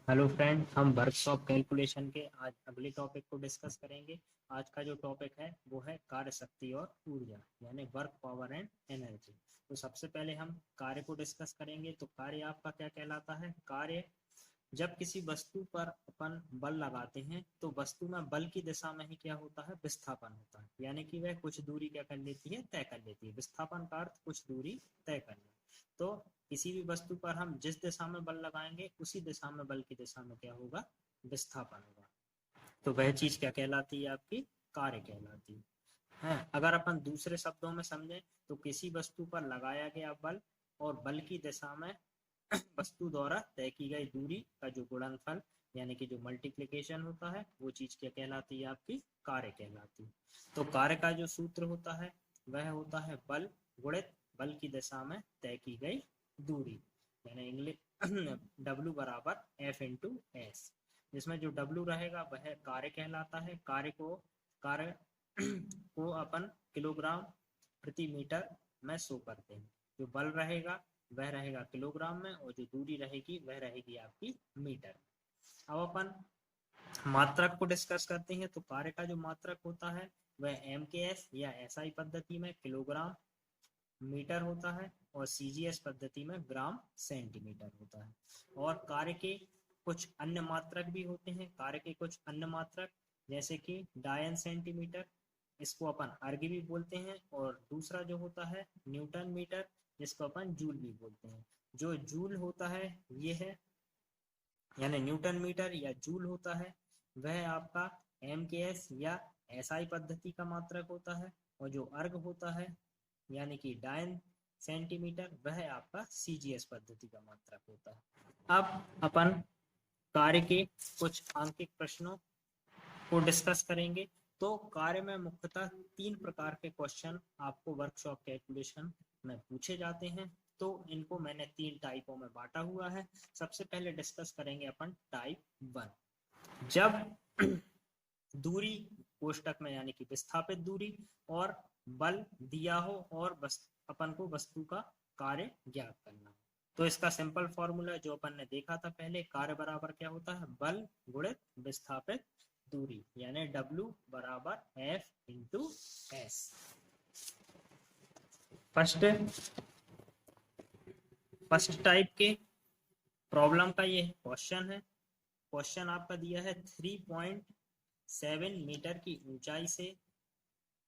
Hello friend, हम workshop calculation के आज अगले टॉपिक को डिस्कस करेंगे। आज का जो टॉपिक है वो है कार्य शक्ति और ऊर्जा, यानी वर्क पावर एंड एनर्जी। तो सबसे पहले हम कार्य को डिस्कस करेंगे। तो कार्य आपका क्या कहलाता है? कार्य, जब किसी वस्तु पर अपन बल लगाते हैं तो वस्तु में बल की दिशा में ही क्या होता है? विस्थापन होता है, यानी कि वह कुछ दूरी क्या कर लेती है? तय कर लेती है। विस्थापन का अर्थ कुछ दूरी तय करना। तो किसी भी वस्तु पर हम जिस दिशा में बल लगाएंगे उसी दिशा में बल की दिशा में क्या होगा? विस्थापन होगा। तो वह चीज क्या कहलाती है? आपकी कार्य कहलाती है। अगर अपन दूसरे शब्दों में समझें तो किसी वस्तु पर लगाया गया बल और बल की दिशा में वस्तु द्वारा तय की गई दूरी का जो गुणनफल, यानी कि जो मल्टीप्लिकेशन होता है, वो चीज क्या कहलाती है? आपकी कार्य कहलाती है। तो कार्य का जो सूत्र होता है वह होता है बल गुणित बल की दिशा में तय की गई दूरी, यानी इंग्लिश W बराबर F/S, जिसमें जो W रहेगा वह कार्य कहलाता है। कार्य को अपन किलोग्राम प्रति मीटर में शो करते हैं। जो बल रहेगा वह रहेगा किलोग्राम में और जो दूरी रहेगी वह रहेगी आपकी मीटर। अब अपन मात्रक को डिस्कस करते हैं। तो कार्य का जो मात्रक होता है वह MKS या SI पद्धति में किलोग्राम मीटर होता है और CGS पद्धति में ग्राम सेंटीमीटर होता है। और कार्य के कुछ अन्य मात्रक भी होते हैं। कार्य के कुछ अन्य मात्रक जैसे कि डायन सेंटीमीटर, इसको अपन अर्ग भी बोलते हैं, और दूसरा जो होता है न्यूटन मीटर, जिसको अपन जूल भी बोलते हैं। जो जूल होता है ये है, यानी न्यूटन मीटर या जूल होता है, वह आपका MKS या SI पद्धति का मात्रक होता है। और जो अर्ग होता है यानी कि डायन सेंटीमीटर, वह आपका CGS पद्धति का मात्रक होता है। अब अपन कार्य के कुछ आंकिक प्रश्नों को डिस्कस करेंगे। तो कार्य में मुख्यतः 3 प्रकार के क्वेश्चन आपको वर्कशॉप कैलकुलेशन में पूछे जाते हैं। तो इनको मैंने 3 टाइपों में बांटा हुआ है। सबसे पहले डिस्कस करेंगे अपन टाइप 1। जब दूरी कोष्टक में यानी कि विस्थापित दूरी और बल दिया हो और अपन को वस्तु का कार्य ज्ञात करना। तो इसका सिंपल फॉर्मूला जो अपन ने देखा था पहले, कार्य बराबर क्या होता है? बल गुणित विस्थापित दूरी, यानी W बराबर F/S। फर्स्ट फर्स्ट टाइप के प्रॉब्लम का ये क्वेश्चन है। क्वेश्चन आपका दिया है 3.7 मीटर की ऊंचाई से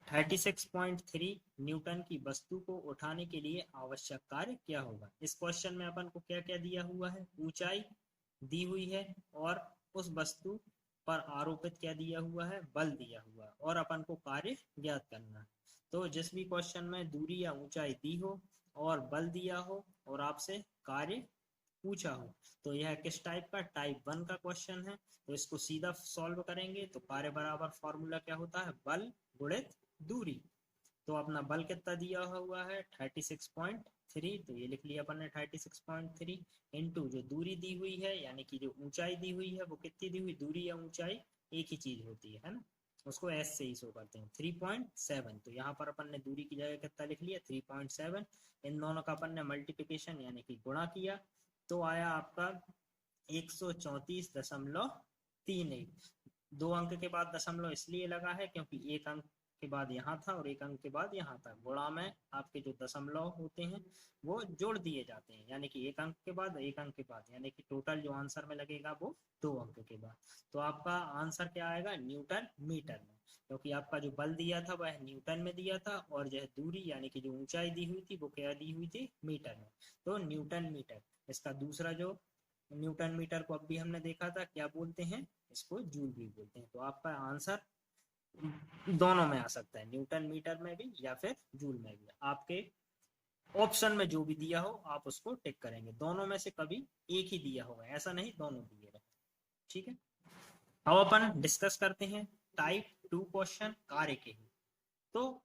36.3 न्यूटन की वस्तु को उठाने के लिए आवश्यक कार्य क्या होगा। इस क्वेश्चन में अपन को क्या क्या दिया हुआ है? ऊंचाई दी हुई है और उस वस्तु पर आरोपित क्या दिया हुआ है? बल दिया हुआ है, और अपन को कार्य ज्ञात करना है। तो जिस भी क्वेश्चन में दूरी या ऊंचाई दी हो और बल दिया हो और आपसे कार्य पूछा हो, तो यह किस टाइप का? टाइप 1 का क्वेश्चन है। तो इसको सीधा सॉल्व करेंगे तो कार्य बराबर फॉर्मूला क्या होता है? बल गुणित दूरी। तो अपना बल कितना दिया हुआ है? 36.3, तो ये लिख लिया अपन ने 36.3 इंटू जो दूरी दी हुई है, यानी कि जो ऊंचाई दी हुई है वो कितनी दी हुई? दूरी या ऊंचाई एक ही चीज होती है ना, उसको S से ही शो करते हैं। 3.7, तो यहाँ पर अपन ने दूरी की जगह कितना लिख लिया? 3.7। इन दोनों का अपन ने मल्टीप्लीकेशन यानी कि गुणा किया तो आया आपका 134.31। 2 अंक के बाद दशमलव इसलिए लगा है क्योंकि एक अंक के बाद यहाँ था और एक अंक के बाद यहाँ था। गुणा में आपके जो दशमलव होते हैं वो जोड़ दिए जाते हैं, यानी कि एक अंक के बाद एक अंक के बाद, यानी कि टोटल जो आंसर में लगेगा वो 2 अंक के बाद। तो आपका आंसर क्या आएगा? न्यूटन मीटर में, क्योंकि आपका जो बल दिया था वह न्यूटन में दिया था और जो दूरी यानी कि जो ऊंचाई दी हुई थी वो क्या दी हुई थी? मीटर में। तो न्यूटन मीटर। इसका दूसरा जो न्यूटन मीटर को अब भी हमने देखा था, क्या बोलते हैं इसको? जूल भी बोलते हैं। तो आपका आंसर दोनों में आ सकता है, न्यूटन मीटर में भी या फिर जूल में भी। आपके ऑप्शन में जो भी दिया हो आप उसको टिक करेंगे। दोनों में से कभी एक ही दिया होगा, ऐसा नहीं दोनों दिए रहे। ठीक है। अब अपन डिस्कस करते हैं टाइप 2 क्वेश्चन कार्य के ही। तो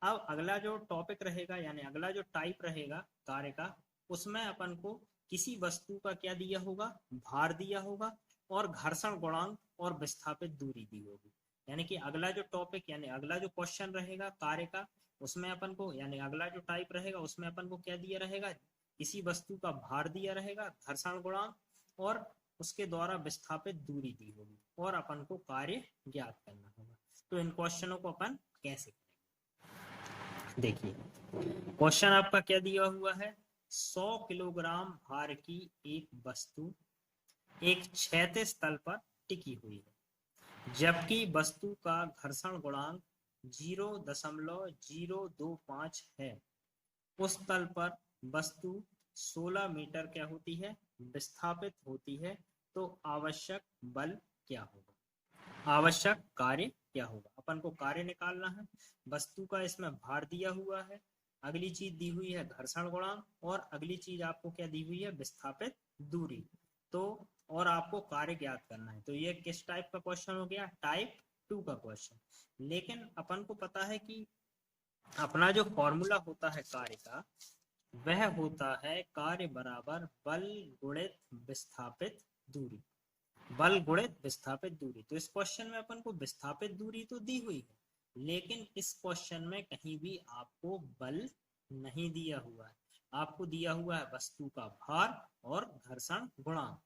अब अगला जो टॉपिक रहेगा यानी अगला जो टाइप रहेगा कार्य का, उसमें अपन को किसी वस्तु का क्या दिया होगा? भार दिया होगा और घर्षण गुणांक और विस्थापित दूरी दी होगी। यानी कि अगला जो टॉपिक यानी अगला जो क्वेश्चन रहेगा कार्य का, उसमें अपन को यानी अगला जो टाइप रहेगा उसमें अपन को क्या दिया रहेगा? किसी वस्तु का भार दिया रहेगा, घर्षण गुणांक और उसके द्वारा विस्थापित दूरी दी होगी और अपन को कार्य ज्ञात करना होगा। तो इन क्वेश्चनों को अपन कैसे करेंगे, देखिए क्वेश्चन आपका क्या दिया हुआ है। 100 किलोग्राम भार की एक वस्तु एक क्षैतिज तल पर टिकी हुई है, जबकि वस्तु का घर्षण गुणांक 0.025 है। उस तल पर वस्तु 16 मीटर क्या होती है, विस्थापित होती है। तो आवश्यक बल क्या होगा, आवश्यक कार्य क्या होगा। अपन को कार्य निकालना है। वस्तु का इसमें भार दिया हुआ है, अगली चीज दी हुई है घर्षण गुणांक, और अगली चीज आपको क्या दी हुई है, विस्थापित दूरी। तो और आपको कार्य ज्ञात करना है। तो ये किस टाइप का क्वेश्चन हो गया, टाइप 2 का क्वेश्चन। लेकिन अपन को पता है कि अपना जो फॉर्मूला होता है कार्य का, वह होता है कार्य बराबर बल गुणित विस्थापित दूरी, बल गुणित विस्थापित दूरी। तो इस क्वेश्चन में अपन को विस्थापित दूरी तो दी हुई है, लेकिन इस क्वेश्चन में कहीं भी आपको बल नहीं दिया हुआ है, आपको दिया हुआ है वस्तु का भार और घर्षण गुणांक।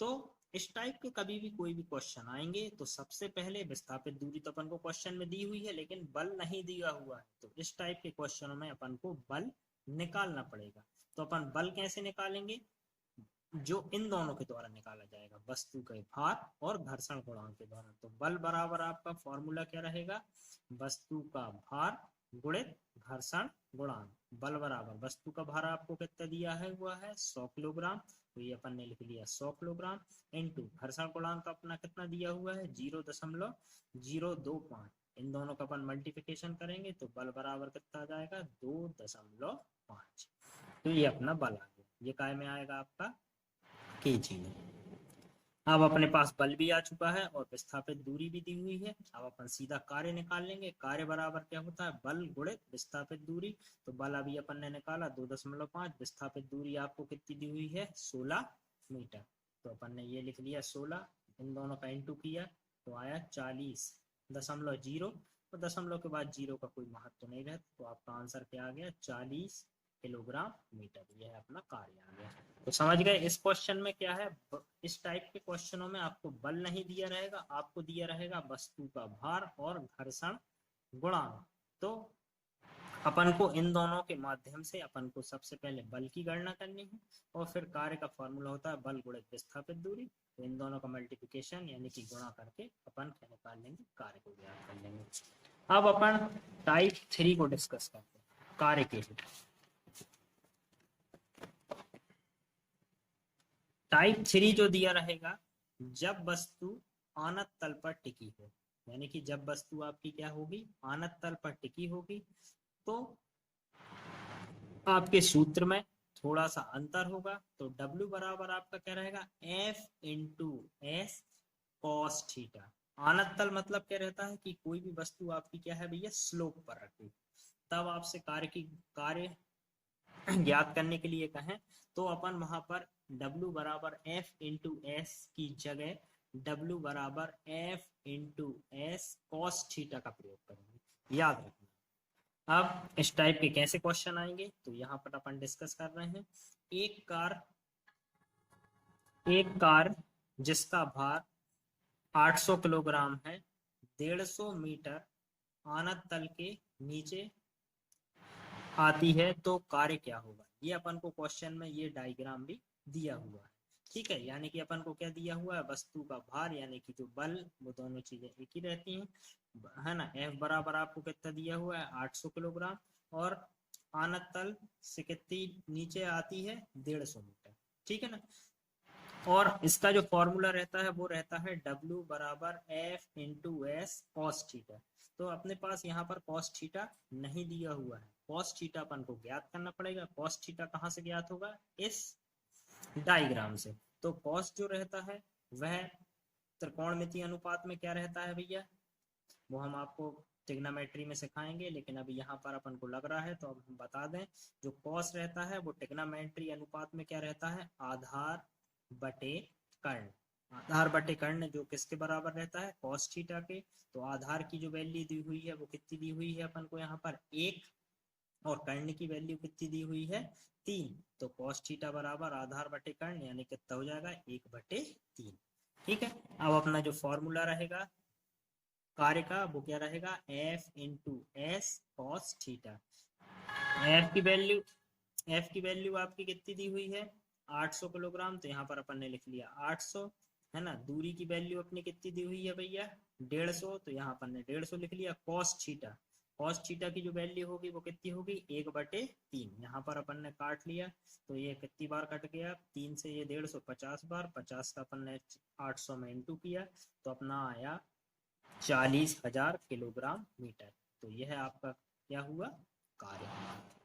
तो इस टाइप के कभी भी कोई भी क्वेश्चन आएंगे तो सबसे पहले विस्थापित दूरी तो अपन को क्वेश्चन में दी हुई है, लेकिन बल नहीं दिया हुआ है। तो इस टाइप के क्वेश्चनों में अपन को बल निकालना पड़ेगा। तो अपन बल कैसे निकालेंगे, जो इन दोनों के द्वारा निकाला जाएगा, वस्तु के भार और घर्षण गुणांक के द्वारा। तो बल बराबर आपका फॉर्मूला क्या रहेगा, वस्तु का भार गुणित घर्षण गुणांक। बल बराबर वस्तु का भार आपको कितना दिया है, हुआ है 100 किलोग्राम, तो ये अपन ने लिख लिया 100 किलोग्राम, इनटू घर्षण गुणांक अपना कितना दिया हुआ है 0.025। इन दोनों का अपन मल्टीप्लिकेशन करेंगे तो बल बराबर कितना आ जाएगा 2.5। तो ये अपना बल आ गया। ये काय में आएगा आपका केजी में। अब अपने पास बल भी आ चुका है और विस्थापित दूरी भी दी हुई है। अब अपन सीधा कार्य निकाल लेंगे। कार्य बराबर क्या होता है, बल गुणित विस्थापित दूरी। तो बल अभी अपन ने निकाला 2.5, विस्थापित दूरी आपको कितनी दी हुई है 16 मीटर। तो अपन ने ये लिख लिया 16, इन दोनों का इंटू किया तो आया 40.0। तो दशमलव के बाद जीरो का कोई महत्व नहीं रहता, तो आपका आंसर क्या आ गया 40 किलोग्राम मीटर। यह है अपना कार्य आ गया। तो समझ गए इस क्वेश्चन में क्या है। इस टाइप के क्वेश्चनों में आपको बल नहीं दिया रहेगा, आपको दिया रहेगा वस्तु का भार और घर्षण गुणांक। तो अपन को इन दोनों के माध्यम से अपन को सबसे पहले बल की गणना करनी है, और फिर कार्य का फॉर्मूला होता है बल गुणित विस्थापित दूरी। तो इन दोनों का मल्टीप्लिकेशन यानी कि गुणा करके अपन क्या निकाल लेंगे, कार्य को ज्ञात कर लेंगे। अब अपन टाइप 3 को डिस्कस करते हैं, कार्य के लिए। टाइप 3 जो दिया रहेगा, जब वस्तु आनत तल पर टिकी हो, यानी कि जब वस्तु आपकी क्या होगी, आनत तल पर टिकी होगी, तो आपके सूत्र में थोड़ा सा अंतर होगा। तो W बराबर आपका क्या रहेगा, F into S cos theta. आनत तल मतलब क्या रहता है कि कोई भी वस्तु आपकी क्या है भैया, स्लोप पर रखी। तब आपसे कार्य ज्ञात करने के लिए कहें तो अपन वहां पर W बराबर F इंटू एस की जगह W बराबर F into S cos theta का प्रयोग करेंगे, याद रखना। अब इस टाइप के कैसे क्वेश्चन आएंगे, तो यहाँ पर अपन डिस्कस कर रहे हैं। एक कार जिसका भार 800 किलोग्राम है, 150 मीटर आनत तल के नीचे आती है, तो कार्य क्या होगा। ये अपन को क्वेश्चन में ये डायग्राम भी दिया हुआ है, ठीक है। यानी कि अपन को क्या दिया हुआ है, वस्तु का भार यानी कि जो बल, वो दोनों चीजें एक ही रहती हैं, है ना। F बराबर आपको कितना दिया हुआ है 800 किलोग्राम, और आनत तल से कितनी नीचे आती है 150 मीटर, ठीक है ना। और इसका जो फॉर्मूला रहता है वो रहता है W बराबर F into S cos theta. तो अपने पास यहाँ पर कॉस थीटा नहीं दिया हुआ है, कॉस थीटा अपन को ज्ञात करना पड़ेगा। कॉस थीटा कहाँ से ज्ञात होगा, इस डायग्राम से। तो कॉस जो रहता है वह त्रिकोणमितीय अनुपात में क्या रहता है भैया, वो हम आपको टिग्नोमेट्री में सिखाएंगे, लेकिन अभी यहाँ पर अपन को लग रहा है तो अब हम बता दें। जो कॉस रहता है वो टिग्नोमेट्री अनुपात में क्या रहता है, आधार बटे कर्ण। आधार बटे कर्ण जो किसके बराबर रहता है, कॉस थीटा के। तो आधार की जो वैल्यू दी हुई है वो कितनी दी हुई है अपन को यहाँ पर 1, और कर्ण की वैल्यू कितनी दी हुई है 3, तो cos थीटा बराबर आधार बटे कर्ण यानी कितना हो जाएगा 1/3। ठीक है, अब अपना जो फॉर्मूला रहेगा कार्य का वो क्या रहेगा F into S cos theta. F की वैल्यू आपकी कितनी दी हुई है 800 किलोग्राम, तो यहाँ पर अपन ने लिख लिया 800, है ना। दूरी की वैल्यू अपनी कितनी दी हुई है भैया 150, तो यहाँ अपन ने 150 लिख लिया। कॉस थीटा की जो वैल्यू होगी वो कितनी होगी 1/3। यहाँ पर अपन ने काट लिया, तो ये कितनी बार कट गया 3 से ये 150 50 बार, 50 का अपन ने 800 में इंटू किया, तो अपना आया 40,000 किलोग्राम मीटर। तो यह आपका क्या हुआ कार्य,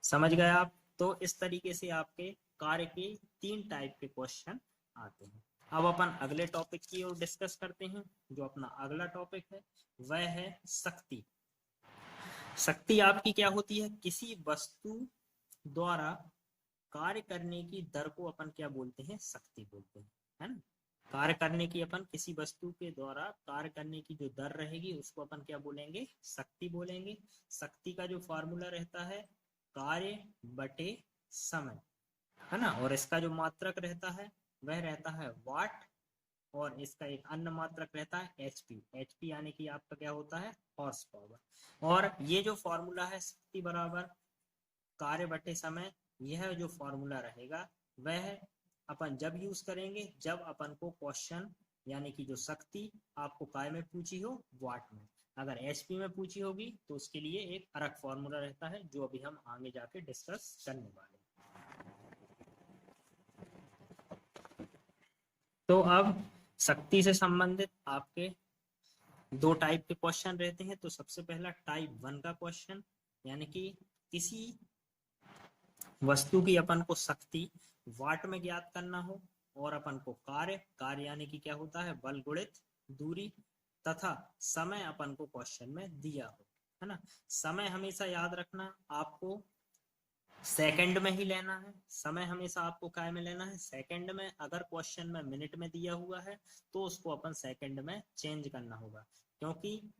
समझ गए आप। तो इस तरीके से आपके कार्य के 3 टाइप के क्वेश्चन आते हैं। अब अपन अगले टॉपिक की ओर डिस्कस करते हैं। जो अपना अगला टॉपिक है वह है शक्ति। शक्ति आपकी क्या होती है, किसी वस्तु द्वारा कार्य करने की दर को अपन क्या बोलते हैं शक्ति बोलते हैं, है ना। कार्य करने की अपन किसी वस्तु के द्वारा कार्य करने की जो दर रहेगी उसको अपन क्या बोलेंगे शक्ति बोलेंगे। शक्ति का जो फॉर्मूला रहता है कार्य बटे समय, है ना। और इसका जो मात्रक रहता है वह रहता है वाट, और इसका एक अन्य मात्रक रहता है एचपी। एचपी यानी कि आपका क्या होता है हॉर्स पावर। और ये जो फॉर्मूला है शक्ति बराबर कार्य बटे समय, यह जो फॉर्मूला रहेगा वह अपन जब यूज करेंगे जब अपन को क्वेश्चन यानी कि जो शक्ति आपको काय में पूछी हो वाट में। अगर एचपी में पूछी होगी तो उसके लिए एक अलग फॉर्मूला रहता है जो अभी हम आगे जाके डिस्कस करने वाले हैं। तो अब शक्ति से संबंधित आपके 2 टाइप के क्वेश्चन रहते हैं। तो सबसे पहला टाइप 1 का क्वेश्चन, यानी कि किसी वस्तु की अपन को शक्ति वाट में ज्ञात करना हो और अपन को कार्य यानी कि क्या होता है बल गुणित दूरी, तथा समय अपन को क्वेश्चन में दिया हो, है ना। समय हमेशा याद रखना आपको सेकंड में ही लेना है। समय हमेशा आपको काय में लेना है सेकंड में। अगर क्वेश्चन में मिनट में दिया हुआ है तो उसको अपन सेकंड में चेंज करना होगा, क्योंकि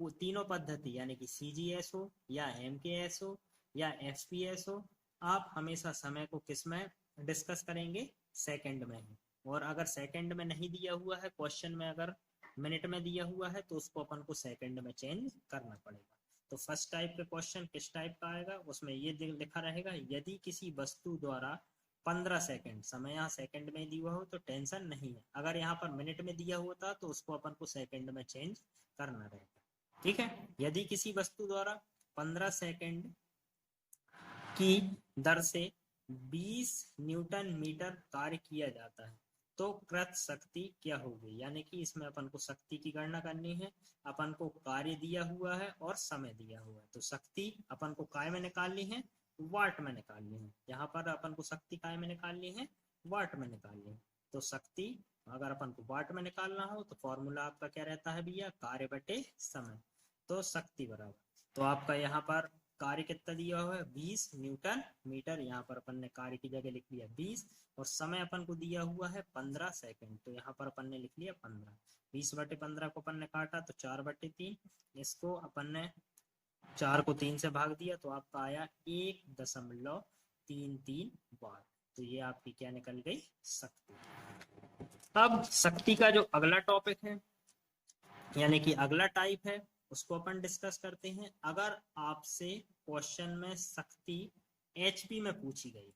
वो तीनों पद्धति यानी कि सीजीएस हो या एमकेएस हो या एफपीएस हो, आप हमेशा समय को किस में डिस्कस करेंगे सेकंड में ही। और अगर सेकंड में नहीं दिया हुआ है क्वेश्चन में, अगर मिनट में दिया हुआ है तो उसको अपन को सेकंड में चेंज करना पड़ेगा। तो फर्स्ट टाइप के क्वेश्चन किस टाइप का आएगा, उसमें ये लिखा रहेगा यदि किसी वस्तु द्वारा 15 सेकंड, समय यहाँ सेकंड में दिया हो तो टेंशन नहीं है। अगर यहाँ पर मिनट में दिया हुआ था तो उसको अपन को सेकंड में चेंज करना रहेगा। ठीक है, यदि किसी वस्तु द्वारा 15 सेकंड की दर से 20 न्यूटन मीटर कार्य किया जाता है तो कृत शक्ति क्या होगी। यानी कि इसमें अपन को शक्ति की गणना करनी है। अपन को कार्य दिया हुआ है और समय दिया हुआ है, तो शक्ति अपन को काय में निकालनी है वाट में निकालनी है। यहाँ पर अपन को शक्ति काय में निकालनी है वाट में निकालनी है। तो शक्ति अगर अपन को वाट में निकालना हो तो फॉर्मूला आपका क्या रहता है भैया कार्य बटे समय। तो शक्ति बराबर, तो आपका यहाँ पर कार्य कितना दिया हुआ है 20 न्यूटन मीटर, यहाँ पर अपन ने कार्य की जगह लिख लिया 20, और समय अपन को दिया हुआ है 15 सेकंड, तो यहाँ पर अपन ने लिख लिया 15। 20/15 को अपन ने काटा तो 4/3, इसको अपन ने 4 को 3 से भाग दिया तो आपका आया 1.33 वाट। तो ये आपकी क्या निकल गई शक्ति। अब शक्ति का जो अगला टॉपिक है यानी कि अगला टाइप है उसको अपन डिस्कस करते हैं। अगर आपसे क्वेश्चन में शक्ति एचपी में पूछी गई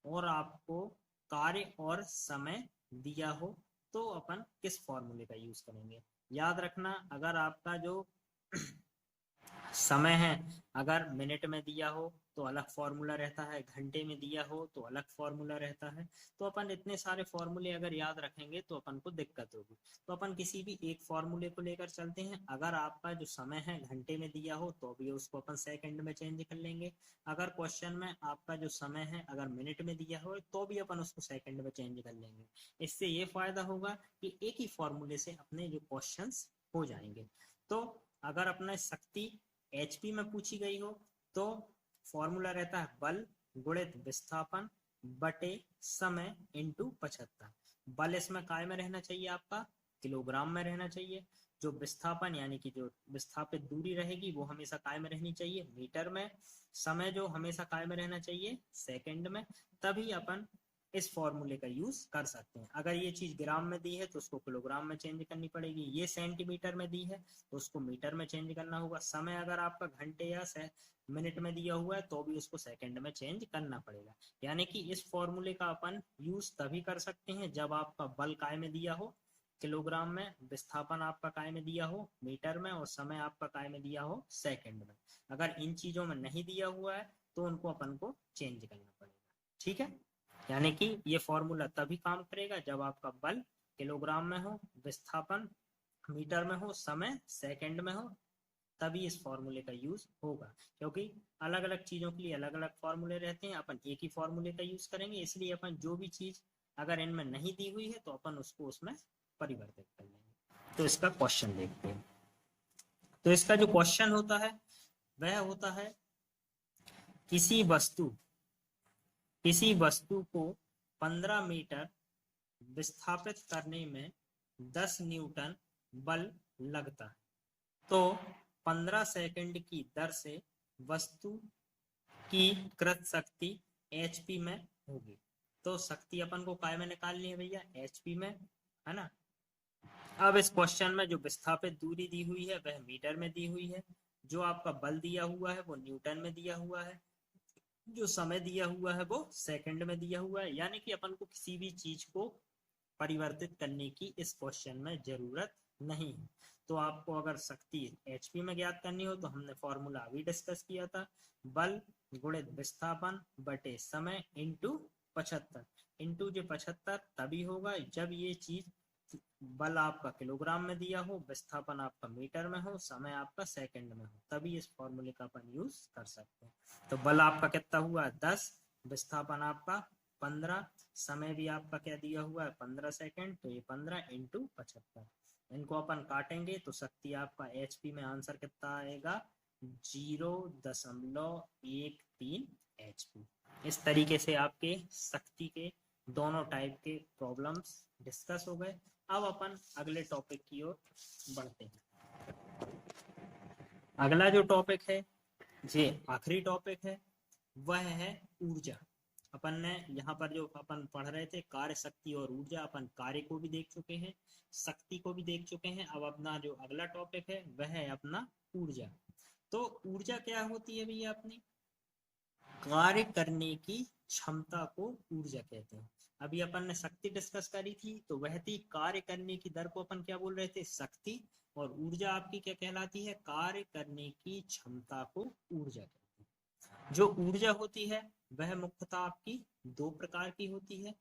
और आपको कार्य और समय दिया हो तो अपन किस फॉर्मूले का यूज करेंगे। याद रखना अगर आपका जो समय है अगर मिनट में दिया हो तो अलग फॉर्मूला रहता है, घंटे में दिया हो तो अलग फॉर्मूला रहता है। तो अपन इतने सारे फॉर्मूले अगर याद रखेंगे तो अपन को दिक्कत होगी। तो अपन किसी भी एक फॉर्मूले को लेकर चलते हैं। अगर आपका जो समय है घंटे में दिया हो तो भी उसको अपन सेकंड में चेंज कर लेंगे। अगर क्वेश्चन में आपका जो समय है अगर मिनट में दिया हो तो भी अपन उसको सेकंड में चेंज कर लेंगे। इससे ये फायदा होगा कि एक ही फॉर्मूले से अपने जो क्वेश्चन हो जाएंगे। तो अगर अपना शक्ति एचपी में पूछी गई हो तो फॉर्मूला रहता है बल गुणित विस्थापन बटे समय इंटू 75। बल इसमें काय में रहना चाहिए आपका किलोग्राम में रहना चाहिए। जो विस्थापन यानी कि जो विस्थापित दूरी रहेगी वो हमेशा काय में रहनी चाहिए, मीटर में। समय जो हमेशा काय में रहना चाहिए, सेकंड में। तभी अपन इस फॉर्मूले का यूज कर सकते हैं। अगर ये चीज ग्राम में दी है तो उसको किलोग्राम में चेंज करनी पड़ेगी, ये सेंटीमीटर में दी है तो उसको मीटर में चेंज करना होगा। समय अगर आपका घंटे या मिनट में दिया हुआ है तो भी उसको सेकंड में चेंज करना पड़ेगा। यानी कि इस फॉर्मूले का अपन यूज तभी कर सकते हैं जब आपका बल काय में दिया हो, किलोग्राम में, विस्थापन आपका काय में दिया हो, मीटर में, और समय आपका काय में दिया हो, सेकंड में। अगर इन चीजों में नहीं दिया हुआ है तो उनको अपन को चेंज करना पड़ेगा। ठीक है, यानी कि ये फॉर्मूला तभी काम करेगा जब आपका बल किलोग्राम में हो, विस्थापन मीटर में हो, समय सेकंड में हो, तभी इस फॉर्मूले का यूज होगा। क्योंकि अलग अलग चीजों के लिए अलग अलग फॉर्मूले रहते हैं, अपन एक ही फॉर्मूले का यूज करेंगे। इसलिए अपन जो भी चीज अगर इनमें नहीं दी हुई है तो अपन उसको उसमें परिवर्तित कर लेंगे। तो इसका क्वेश्चन देखते हैं। तो इसका जो क्वेश्चन होता है वह होता है, किसी वस्तु को 15 मीटर विस्थापित करने में 10 न्यूटन बल लगता है, तो 15 सेकंड की दर से वस्तु की कृत शक्ति HP में होगी। तो शक्ति अपन को काय में निकालनी है भैया, HP में, है ना। अब इस क्वेश्चन में जो विस्थापित दूरी दी हुई है वह मीटर में दी हुई है, जो आपका बल दिया हुआ है वो न्यूटन में दिया हुआ है, जो समय दिया हुआ है वो सेकंड में दिया हुआ है। यानी कि अपन को किसी भी चीज को परिवर्तित करने की इस क्वेश्चन में जरूरत नहीं है। तो आपको अगर शक्ति HP में ज्ञात करनी हो तो हमने फॉर्मूला अभी डिस्कस किया था, बल गुणित विस्थापन बटे समय इंटू 75। इंटू जो 75 तभी होगा जब ये चीज बल आपका किलोग्राम में दिया हो, विस्थापन आपका मीटर में हो, समय आपका सेकंड में हो, तभी इस फॉर्मूले का अपन यूज कर सकते हैं। तो बल आपका कितना हुआ 10, विस्थापन आपका 15, समय भी आपका क्या दिया हुआ है 15 सेकंड, तो ये 15 इंटू 75। इनको अपन काटेंगे तो शक्ति आपका HP में आंसर कितना आएगा 0.13 HP। इस तरीके से आपके शक्ति के दोनों टाइप के प्रॉब्लम्स डिस्कस हो गए। अब अपन अगले टॉपिक की ओर बढ़ते हैं। अगला जो टॉपिक है, ये आखिरी टॉपिक है, वह है ऊर्जा। अपन ने यहाँ पर जो अपन पढ़ रहे थे कार्य, शक्ति और ऊर्जा, अपन कार्य को भी देख चुके हैं, शक्ति को भी देख चुके हैं। अब अपना जो अगला टॉपिक है वह है अपना ऊर्जा। तो ऊर्जा क्या होती है भैया, अपनी कार्य करने की क्षमता को ऊर्जा कहते हैं। अभी अपन ने शक्ति डिस्कस करी थी, तो वह थी कार्य करने की दर को अपन क्या बोल रहे थे, शक्ति। और ऊर्जा आपकी क्या कहलाती है, कार्य करने की क्षमता को ऊर्जा कहते हैं। जो ऊर्जा होती है वह मुख्यतः आपकी दो प्रकार की होती है।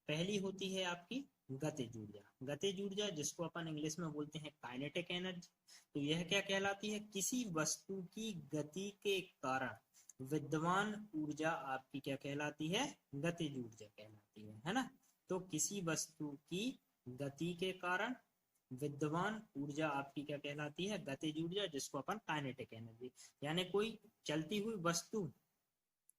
पहली होती है आपकी गतिज ऊर्जा। गतिज ऊर्जा जिसको अपन इंग्लिश में बोलते हैं काइनेटिक एनर्जी। तो यह क्या कहलाती है, किसी वस्तु की गति के कारण विद्यमान ऊर्जा आपकी क्या कहलाती है, गतिज ऊर्जा कहलाती है ना। तो किसी वस्तु की गति के कारण विद्यमान ऊर्जा आपकी क्या कहलाती है, गतिज ऊर्जा, जिसको अपन काइनेटिक एनर्जी। यानी कोई चलती हुई वस्तु,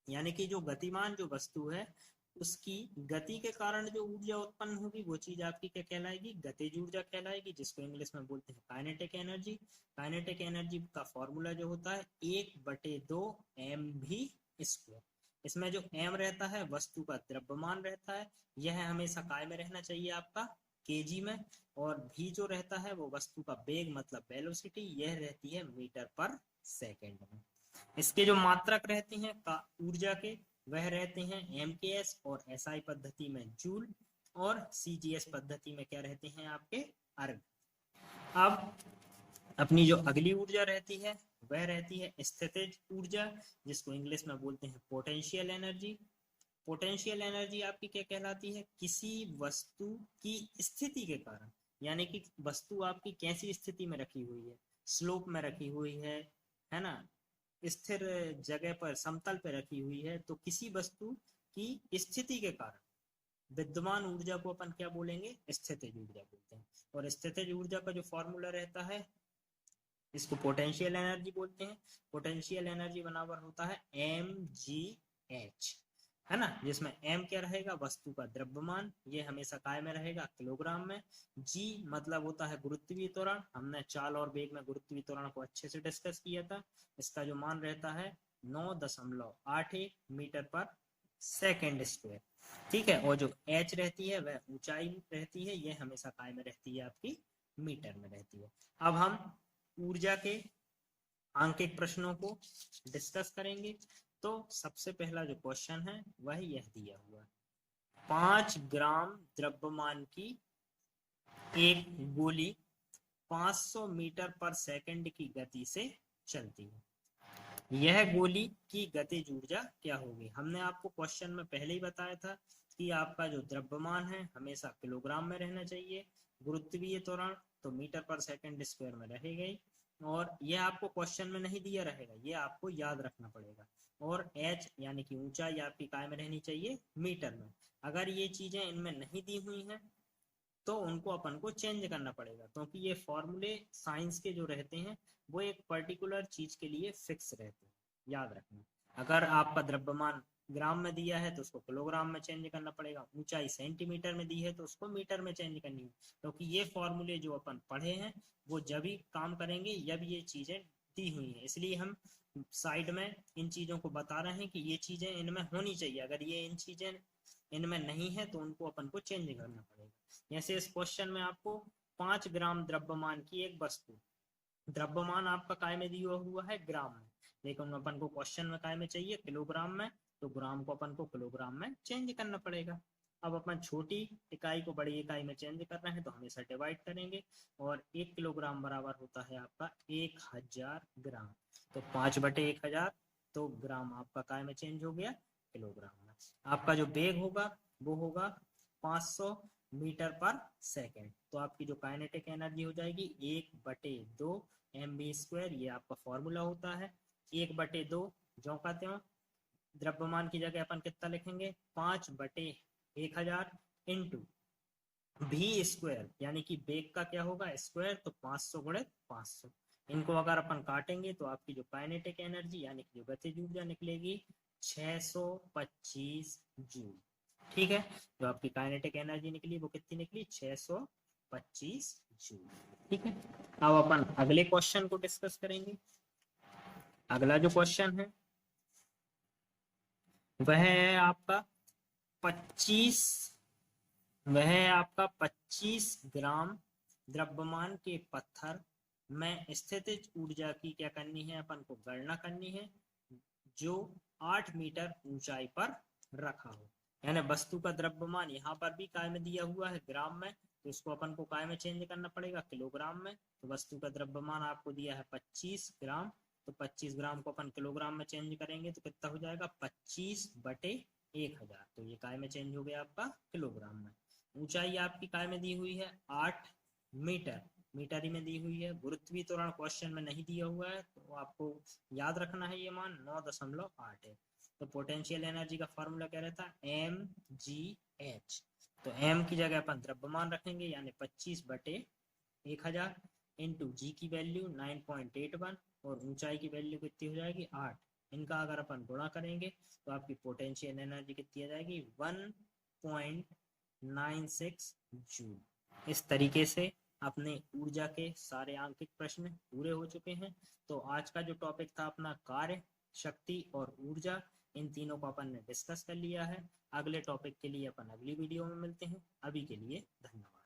यानी कि जो गतिमान जो वस्तु है उसकी गति के कारण जो ऊर्जा उत्पन्न होगी वो चीज आपकी क्या कहलाएगी, गतिज ऊर्जा कहलाएगी, जिसको इंग्लिश में बोलते हैं काइनेटिक एनर्जी। काइनेटिक एनर्जी का फॉर्मूला जो होता है 1/2 mv²। इसमें जो m रहता है वस्तु का द्रव्यमान रहता है, यह हमेशा काय में रहना चाहिए आपका kg में, और v जो रहता है वो वस्तु का वेग मतलब वेलोसिटी, यह रहती है मीटर पर सेकेंड में। इसके जो मात्रक रहते हैं ऊर्जा के वह रहते हैं MKS, और SI पद्धति में जूल, और CGS पद्धति में क्या रहते हैं आपके अर्ग। अब अपनी जो अगली ऊर्जा रहती है वह रहती है स्थितिज ऊर्जा, जिसको इंग्लिश में बोलते हैं पोटेंशियल एनर्जी। पोटेंशियल एनर्जी आपकी क्या कहलाती है, किसी वस्तु की स्थिति के कारण, यानी कि वस्तु आपकी कैसी स्थिति में रखी हुई है, स्लोप में रखी हुई है ना, स्थिर जगह पर समतल पर रखी हुई है, तो किसी वस्तु की स्थिति के कारण विद्यमान ऊर्जा को अपन क्या बोलेंगे, स्थितिज ऊर्जा बोलते हैं। और स्थितिज ऊर्जा का जो फॉर्मूला रहता है इसको पोटेंशियल एनर्जी बोलते हैं। पोटेंशियल एनर्जी बराबर होता है mgh। है ना, जिसमें m क्या रहेगा, वस्तु का द्रव्यमान, ये हमेशा काय में रहेगा, किलोग्राम में। g मतलब होता है गुरुत्वीय त्वरण, हमने चाल और वेग में गुरुत्वीय त्वरण को अच्छे से डिस्कस किया था। इसका जो मान रहता है 9.81 मीटर पर सेकेंड स्क्वायर। ठीक है, और जो h रहती है वह ऊंचाई रहती है, ये हमेशा काय में रहती है, आपकी मीटर में रहती है। अब हम ऊर्जा के आंकिक प्रश्नों को डिस्कस करेंगे। तो सबसे पहला जो क्वेश्चन है वह यह दिया हुआ है, 5 ग्राम द्रव्यमान की एक गोली 500 मीटर पर सेकंड की गति से चलती है, यह गोली की गतिज ऊर्जा क्या होगी। हमने आपको क्वेश्चन में पहले ही बताया था कि आपका जो द्रव्यमान है हमेशा किलोग्राम में रहना चाहिए, गुरुत्वीय त्वरण तो मीटर पर सेकंड स्क्वायर में रहेगा ही, और यह आपको क्वेश्चन में नहीं दिया रहेगा, ये आपको याद रखना पड़ेगा। और h यानी कि ऊंचाई आपकी काय में रहनी चाहिए, मीटर में। अगर ये चीजें इनमें नहीं दी हुई हैं तो उनको अपन को चेंज करना पड़ेगा, क्योंकि ये फॉर्मूले साइंस के जो रहते हैं वो एक पर्टिकुलर चीज के लिए फिक्स रहते हैं, याद रखना। अगर आपका द्रव्यमान ग्राम में दिया है तो उसको किलोग्राम में चेंज करना पड़ेगा, ऊंचाई सेंटीमीटर में दी है तो उसको मीटर में चेंज करनी है, क्योंकि ये फॉर्मूले जो अपन पढ़े हैं वो जब ही काम करेंगे जब ये चीजें दी हुई हैं। इसलिए हम साइड में इन चीजों को बता रहे हैं कि ये चीजें इनमें होनी चाहिए, अगर ये इन चीजें इनमें नहीं है तो उनको अपन को चेंज करना पड़ेगा। जैसे इस क्वेश्चन में आपको 5 ग्राम द्रव्यमान की एक वस्तु, द्रव्यमान आपका काय में दिया हुआ है ग्राम में, लेकिन अपन को क्वेश्चन में काय में चाहिए, किलोग्राम में, तो ग्राम को अपन को किलोग्राम में चेंज करना पड़ेगा। अब अपन छोटी इकाई को बड़ी इकाई में चेंज कर रहे हैं तो हमेशा डिवाइड करेंगे, और 1 किलोग्राम बराबर होता है आपका 1000 ग्राम, तो 5/1000, तो ग्राम आपका काय में चेंज हो गया किलोग्राम में। आपका जो वेग होगा वो होगा 500 मीटर पर सेकेंड, तो आपकी जो काइनेटिक एनर्जी हो जाएगी 1/2 mv², ये आपका फॉर्मूला होता है। 1/2 जो का त्यों, द्रव्यमान की जगह अपन कितना लिखेंगे, 5/1000 इंटू v², यानी कि वेग का क्या होगा स्क्वायर, तो 500 गुणित 500। इनको अगर अपन काटेंगे तो आपकी जो काइनेटिक एनर्जी यानी कि जो गतिज ऊर्जा निकलेगी 625 जूल। ठीक है, जो आपकी काइनेटिक एनर्जी निकली वो कितनी निकली, 625 जूल। ठीक है, अब अपन अगले क्वेश्चन को डिस्कस करेंगे। अगला जो क्वेश्चन है वह है आपका 25 वह है आपका 25 ग्राम द्रव्यमान के पत्थर में स्थितिज ऊर्जा की क्या करनी है, अपन को गणना करनी है, जो 8 मीटर ऊंचाई पर रखा हो। यानी वस्तु का द्रव्यमान यहाँ पर भी काय में दिया हुआ है ग्राम में, तो इसको अपन को काय में चेंज करना पड़ेगा किलोग्राम में। तो वस्तु का द्रव्यमान आपको दिया है 25 ग्राम, तो 25 ग्राम को अपन किलोग्राम में चेंज करेंगे तो कितना हो जाएगा, 25/1000, तो ये काय में चेंज हो गया आपका किलोग्राम में। ऊंचाई आपकी काय में दी हुई है 8 मीटर, मीटर ही में दी हुई है, गुरुत्वीय त्वरण क्वेश्चन में नहीं दिया हुआ है तो आपको याद रखना है, ये मान 9.8 है। तो पोटेंशियल एनर्जी का फॉर्मूला क्या रहता है, mgh, तो m की जगह अपन द्रव्यमान रखेंगे यानी 25/1000 इंटू जी की वैल्यू 9.81 और ऊंचाई की वैल्यू कितनी हो जाएगी 8, इनका अगर अपन गुणा करेंगे तो आपकी पोटेंशियल एनर्जी कितनी आ जाएगी 1.96 जूल। इस तरीके से अपने ऊर्जा के सारे आंकिक प्रश्न पूरे हो चुके हैं। तो आज का जो टॉपिक था अपना कार्य, शक्ति और ऊर्जा, इन तीनों को अपन ने डिस्कस कर लिया है। अगले टॉपिक के लिए अपन अगली वीडियो में मिलते हैं, अभी के लिए धन्यवाद।